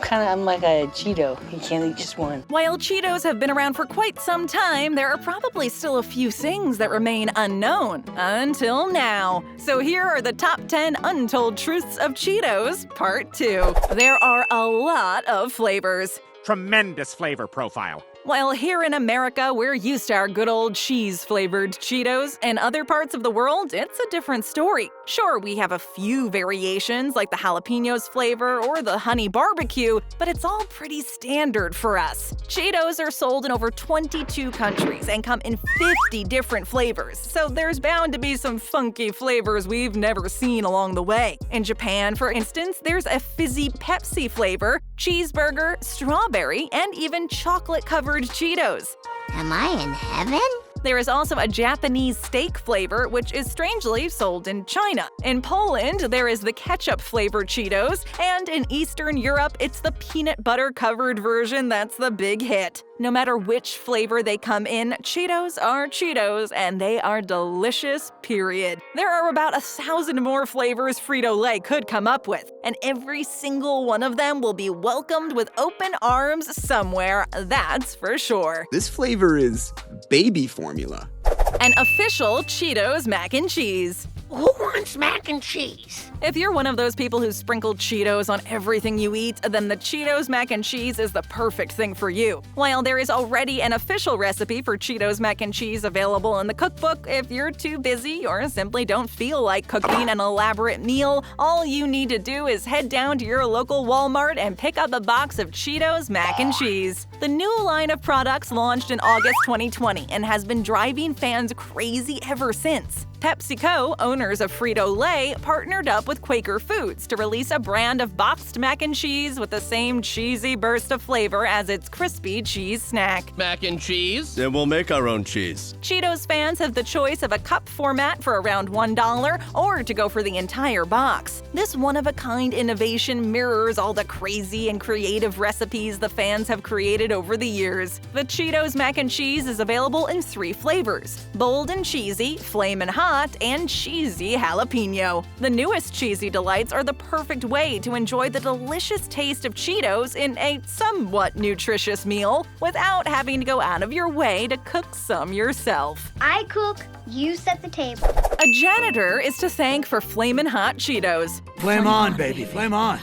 Kind of unlike a Cheeto. You can't eat just one. While Cheetos have been around for quite some time, there are probably still a few things that remain unknown. Until now. So here are the top 10 Untold Truths of Cheetos, Part 2. There are a lot of flavors. Tremendous flavor profile. While here in America, we're used to our good old cheese-flavored Cheetos, in other parts of the world, it's a different story. Sure, we have a few variations like the jalapenos flavor or the honey barbecue, but it's all pretty standard for us. Cheetos are sold in over 22 countries and come in 50 different flavors, so there's bound to be some funky flavors we've never seen along the way. In Japan, for instance, there's a fizzy Pepsi flavor, cheeseburger, strawberry, and even chocolate-covered Cheetos. Am I in heaven? There is also a Japanese steak flavor, which is strangely sold in China. In Poland, there is the ketchup-flavored Cheetos, and in Eastern Europe, it's the peanut butter-covered version that's the big hit. No matter which flavor they come in, Cheetos are Cheetos, and they are delicious, period. There are about 1,000 more flavors Frito-Lay could come up with, and every single one of them will be welcomed with open arms somewhere, that's for sure. This flavor is baby formula. An official Cheetos mac and cheese. Who wants mac and cheese? If you're one of those people who sprinkle Cheetos on everything you eat, then the Cheetos mac and cheese is the perfect thing for you. While there is already an official recipe for Cheetos mac and cheese available in the cookbook, if you're too busy or simply don't feel like cooking an elaborate meal, all you need to do is head down to your local Walmart and pick up a box of Cheetos mac and cheese. The new line of products launched in August 2020 and has been driving fans crazy ever since. PepsiCo, owners of Frito-Lay, partnered up with Quaker Foods to release a brand of boxed mac and cheese with the same cheesy burst of flavor as its crispy cheese snack. Mac and cheese? Then we'll make our own cheese. Cheetos fans have the choice of a cup format for around $1 or to go for the entire box. This one-of-a-kind innovation mirrors all the crazy and creative recipes the fans have created over the years. The Cheetos mac and cheese is available in 3 flavors: bold and cheesy, Flamin' hot, and cheesy jalapeno. The newest cheesy delights are the perfect way to enjoy the delicious taste of Cheetos in a somewhat nutritious meal without having to go out of your way to cook some yourself. I cook, you set the table. A janitor is to thank for Flamin' Hot Cheetos. Flame on, baby, flame on.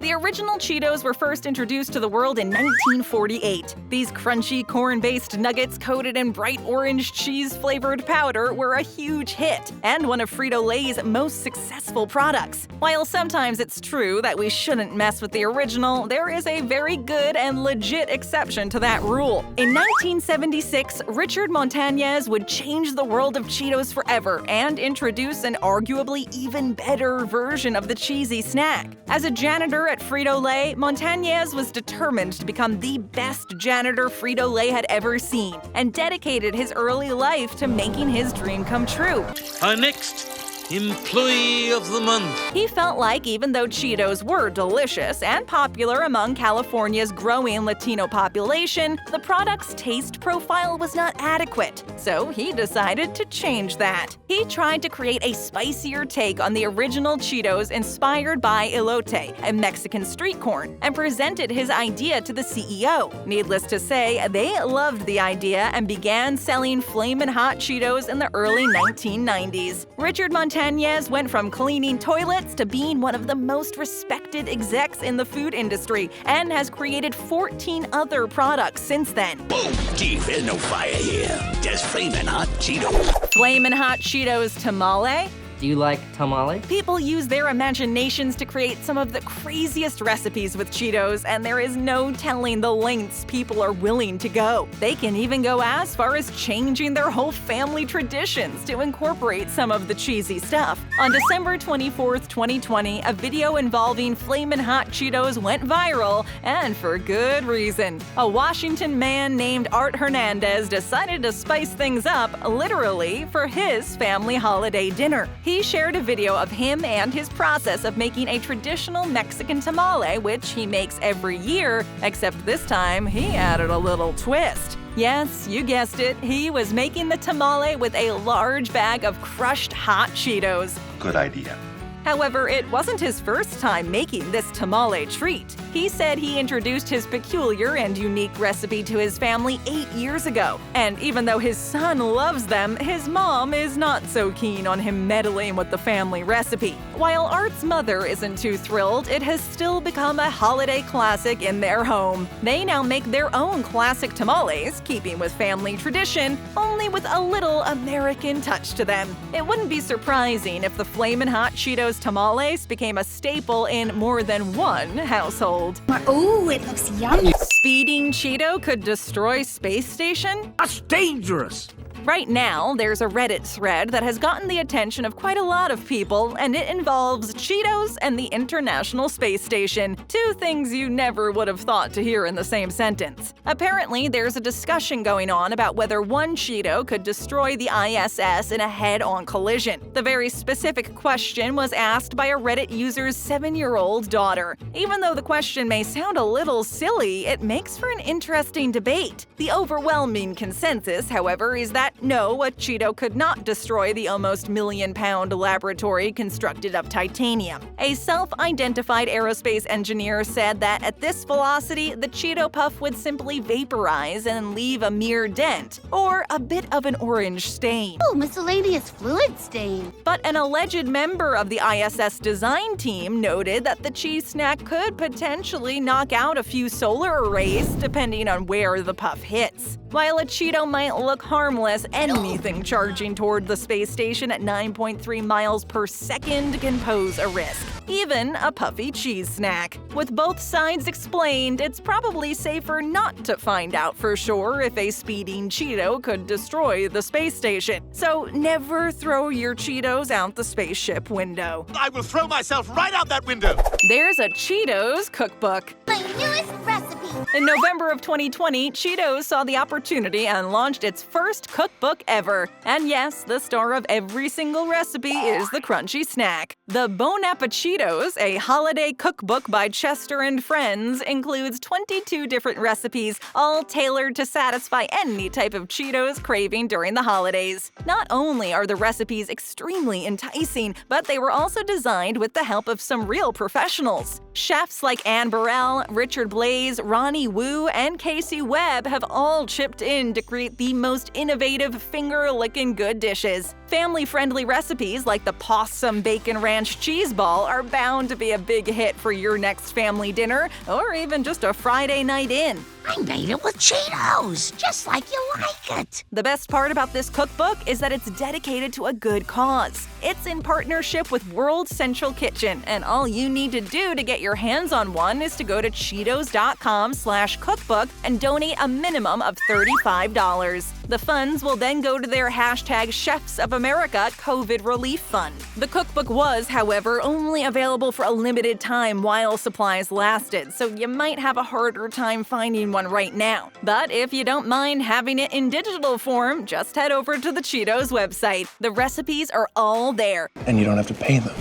The original Cheetos were first introduced to the world in 1948. These crunchy, corn-based nuggets coated in bright orange cheese-flavored powder were a huge hit, and one of Frito-Lay's most successful products. While sometimes it's true that we shouldn't mess with the original, there is a very good and legit exception to that rule. In 1976, Richard Montañez would change the world of Cheetos forever and introduce an arguably even better version of the cheesy snack. As a janitor at Frito-Lay, Montañez was determined to become the best janitor Frito-Lay had ever seen and dedicated his early life to making his dream come true. Our next Employee of the Month. He felt like even though Cheetos were delicious and popular among California's growing Latino population, the product's taste profile was not adequate, so he decided to change that. He tried to create a spicier take on the original Cheetos inspired by elote, a Mexican street corn, and presented his idea to the CEO. Needless to say, they loved the idea and began selling Flamin' Hot Cheetos in the early 1990s. Richard Montañez went from cleaning toilets to being one of the most respected execs in the food industry and has created 14 other products since then. Boom! Gee, there's no fire here. Just Flamin' Hot Cheetos. Flamin' Hot Cheetos Tamale? Do you like tamale? People use their imaginations to create some of the craziest recipes with Cheetos, and there is no telling the lengths people are willing to go. They can even go as far as changing their whole family traditions to incorporate some of the cheesy stuff. On December 24th, 2020, a video involving Flamin' Hot Cheetos went viral, and for good reason. A Washington man named Art Hernandez decided to spice things up, literally, for his family holiday dinner. He shared a video of him and his process of making a traditional Mexican tamale, which he makes every year, except this time he added a little twist. Yes, you guessed it, he was making the tamale with a large bag of crushed hot Cheetos. Good idea. However, it wasn't his first time making this tamale treat. He said he introduced his peculiar and unique recipe to his family 8 years ago. And even though his son loves them, his mom is not so keen on him meddling with the family recipe. While Art's mother isn't too thrilled, it has still become a holiday classic in their home. They now make their own classic tamales, keeping with family tradition, only with a little American touch to them. It wouldn't be surprising if the Flamin' Hot Cheetos tamales became a staple in more than one household. Ooh, it looks yummy. Speeding Cheeto could destroy space station? That's dangerous. Right now, there's a Reddit thread that has gotten the attention of quite a lot of people, and it involves Cheetos and the International Space Station, two things you never would have thought to hear in the same sentence. Apparently, there's a discussion going on about whether one Cheeto could destroy the ISS in a head-on collision. The very specific question was asked by a Reddit user's 7-year-old daughter. Even though the question may sound a little silly, it makes for an interesting debate. The overwhelming consensus, however, is that no, a Cheeto could not destroy the almost million-pound laboratory constructed of titanium. A self-identified aerospace engineer said that at this velocity, the Cheeto puff would simply vaporize and leave a mere dent, or a bit of an orange stain. Oh, miscellaneous fluid stain. But an alleged member of the ISS design team noted that the cheese snack could potentially knock out a few solar arrays depending on where the puff hits. While a Cheeto might look harmless, anything charging toward the space station at 9.3 miles per second can pose a risk. Even a puffy cheese snack. With both sides explained, it's probably safer not to find out for sure if a speeding Cheeto could destroy the space station. So never throw your Cheetos out the spaceship window. I will throw myself right out that window. There's a Cheetos cookbook. My newest recipe. In November of 2020, Cheetos saw the opportunity and launched its first cookbook ever. And yes, the star of every single recipe is the crunchy snack. The Bon Appetit Cheetos, a holiday cookbook by Chester and Friends, includes 22 different recipes, all tailored to satisfy any type of Cheetos craving during the holidays. Not only are the recipes extremely enticing, but they were also designed with the help of some real professionals. Chefs like Anne Burrell, Richard Blaze, Ronnie Wu, and Casey Webb have all chipped in to create the most innovative, finger-licking good dishes. Family-friendly recipes like the Possum Bacon Ranch Cheese Ball are bound to be a big hit for your next family dinner, or even just a Friday night in. I made it with Cheetos, just like you like it. The best part about this cookbook is that it's dedicated to a good cause. It's in partnership with World Central Kitchen, and all you need to do to get your hands on one is to go to cheetos.com/cookbook and donate a minimum of $35. The funds will then go to their #Chefs of America COVID Relief Fund. The cookbook was, however, only available for a limited time while supplies lasted, so you might have a harder time finding one right now. But if you don't mind having it in digital form, just head over to the Cheetos website. The recipes are all there. And you don't have to pay them.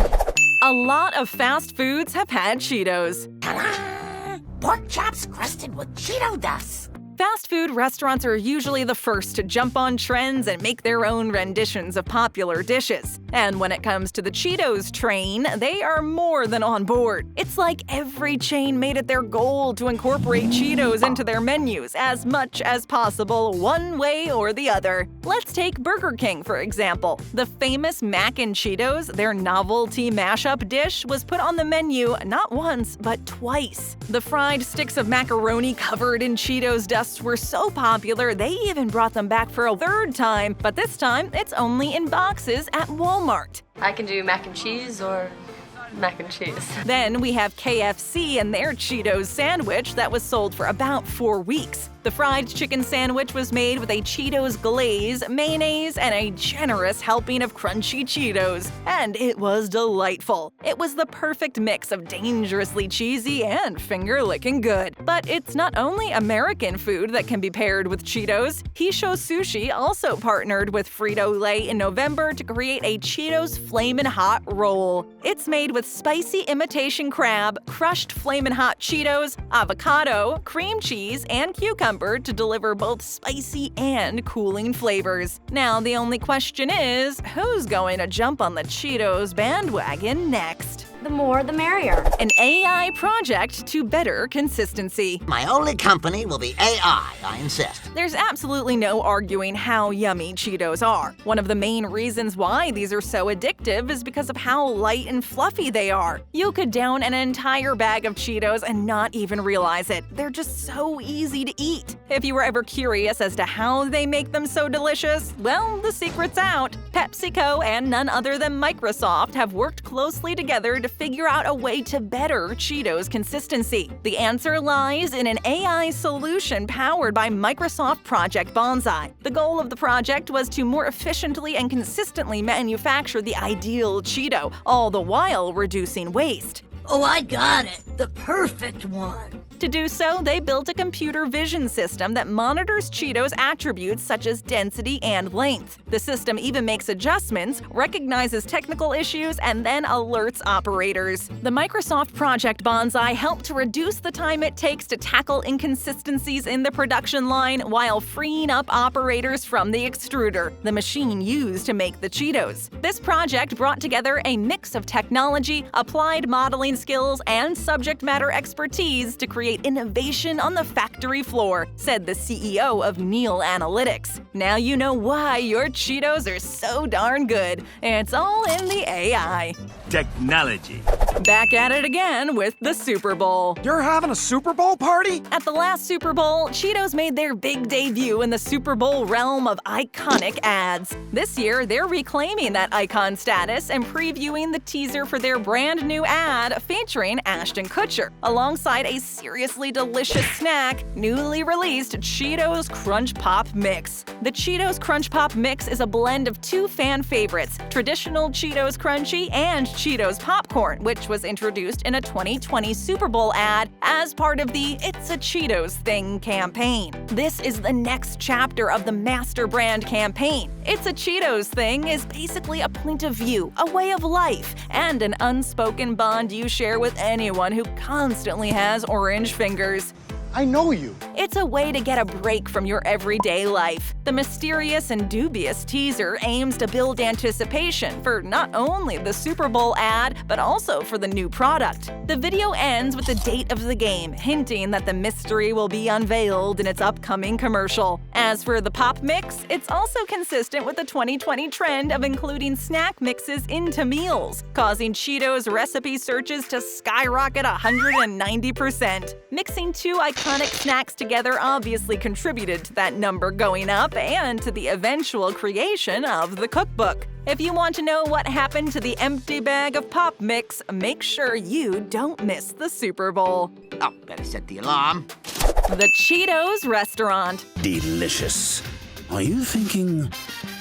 A lot of fast foods have had Cheetos. Ta-da! Pork chops crusted with Cheeto dust. Fast food restaurants are usually the first to jump on trends and make their own renditions of popular dishes. And when it comes to the Cheetos train, they are more than on board. It's like every chain made it their goal to incorporate Cheetos into their menus as much as possible, one way or the other. Let's take Burger King, for example. The famous Mac and Cheetos, their novelty mashup dish, was put on the menu not once, but twice. The fried sticks of macaroni covered in Cheetos dust were so popular they even brought them back for a third time, but this time it's only in boxes at Walmart. I can do mac and cheese or mac and cheese. Then we have KFC and their Cheetos sandwich that was sold for about 4 weeks. The fried chicken sandwich was made with a Cheetos glaze, mayonnaise, and a generous helping of crunchy Cheetos, and it was delightful. It was the perfect mix of dangerously cheesy and finger-licking good. But it's not only American food that can be paired with Cheetos. Hisho Sushi also partnered with Frito-Lay in November to create a Cheetos Flamin' Hot roll. It's made with spicy imitation crab, crushed Flamin' Hot Cheetos, avocado, cream cheese, and cucumber, timber to deliver both spicy and cooling flavors. Now, the only question is, who's going to jump on the Cheetos bandwagon next? The more, the merrier. An AI project to better consistency. My only company will be AI, I insist. There's absolutely no arguing how yummy Cheetos are. One of the main reasons why these are so addictive is because of how light and fluffy they are. You could down an entire bag of Cheetos and not even realize it. They're just so easy to eat. If you were ever curious as to how they make them so delicious, well, the secret's out. PepsiCo and none other than Microsoft have worked closely together to figure out a way to better Cheetos consistency. The answer lies in an AI solution powered by Microsoft Project Bonsai. The goal of the project was to more efficiently and consistently manufacture the ideal Cheeto, all the while reducing waste. Oh, I got it. The perfect one. To do so, they built a computer vision system that monitors Cheetos' attributes such as density and length. The system even makes adjustments, recognizes technical issues, and then alerts operators. The Microsoft Project Bonsai helped to reduce the time it takes to tackle inconsistencies in the production line while freeing up operators from the extruder, the machine used to make the Cheetos. This project brought together a mix of technology, applied modeling skills, and subject matter expertise to create innovation on the factory floor, said the CEO of Neil Analytics. Now you know why your Cheetos are so darn good. It's all in the AI. Technology. Back at it again with the Super Bowl. You're having a Super Bowl party? At the last Super Bowl, Cheetos made their big debut in the Super Bowl realm of iconic ads. This year, they're reclaiming that icon status and previewing the teaser for their brand new ad featuring Ashton Kutcher, alongside a seriously delicious snack, newly released Cheetos Crunch Pop Mix. The Cheetos Crunch Pop Mix is a blend of two fan favorites, traditional Cheetos Crunchy and Cheetos Popcorn, which was introduced in a 2020 Super Bowl ad as part of the It's a Cheetos Thing campaign. This is the next chapter of the master brand campaign. It's a Cheetos Thing is basically a point of view, a way of life, and an unspoken bond you share with anyone who constantly has orange fingers. I know you. It's a way to get a break from your everyday life. The mysterious and dubious teaser aims to build anticipation for not only the Super Bowl ad, but also for the new product. The video ends with the date of the game, hinting that the mystery will be unveiled in its upcoming commercial. As for the pop mix, it's also consistent with the 2020 trend of including snack mixes into meals, causing Cheetos recipe searches to skyrocket 190%. Mixing two iconic snacks together obviously contributed to that number going up and to the eventual creation of the cookbook. If you want to know what happened to the empty bag of pop mix, make sure you don't miss the Super Bowl. Oh, better set the alarm. The Cheetos Restaurant. Delicious. Are you thinking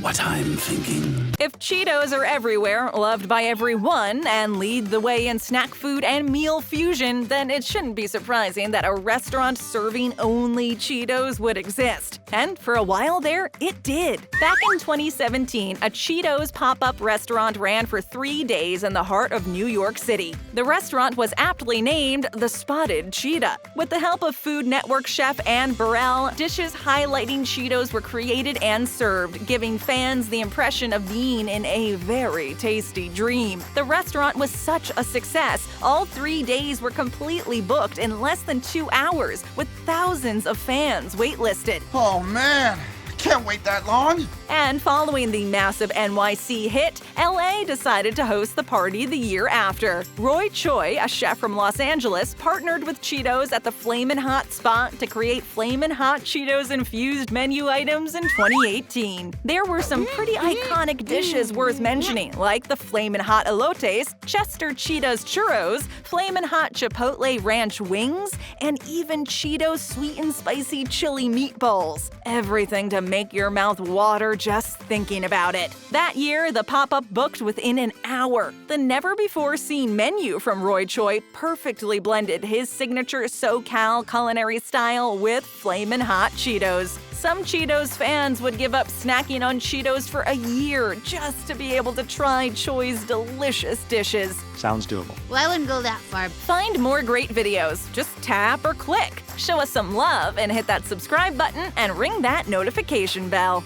what I'm thinking? If Cheetos are everywhere, loved by everyone, and lead the way in snack food and meal fusion, then it shouldn't be surprising that a restaurant serving only Cheetos would exist. And for a while there, it did. Back in 2017, a Cheetos pop-up restaurant ran for 3 days in the heart of New York City. The restaurant was aptly named the Spotted Cheetah. With the help of Food Network chef Ann Burrell, dishes highlighting Cheetos were created and served, giving fans the impression of being in a very tasty dream. The restaurant was such a success. All 3 days were completely booked in less than 2 hours, with thousands of fans waitlisted. Oh man, can't wait that long. And following the massive NYC hit, LA decided to host the party the year after. Roy Choi, a chef from Los Angeles, partnered with Cheetos at the Flamin' Hot spot to create Flamin' Hot Cheetos-infused menu items in 2018. There were some pretty iconic dishes worth mentioning, like the Flamin' Hot Elotes, Chester Cheetah's Churros, Flamin' Hot Chipotle Ranch Wings, and even Cheetos Sweet and Spicy Chili Meatballs. Everything to make your mouth water just thinking about it. That year, the pop-up booked within an hour. The never-before-seen menu from Roy Choi perfectly blended his signature SoCal culinary style with Flamin' Hot Cheetos. Some Cheetos fans would give up snacking on Cheetos for a year just to be able to try Choi's delicious dishes. Sounds doable. Well, I wouldn't go that far. Find more great videos. Just tap or click. Show us some love and hit that subscribe button and ring that notification bell.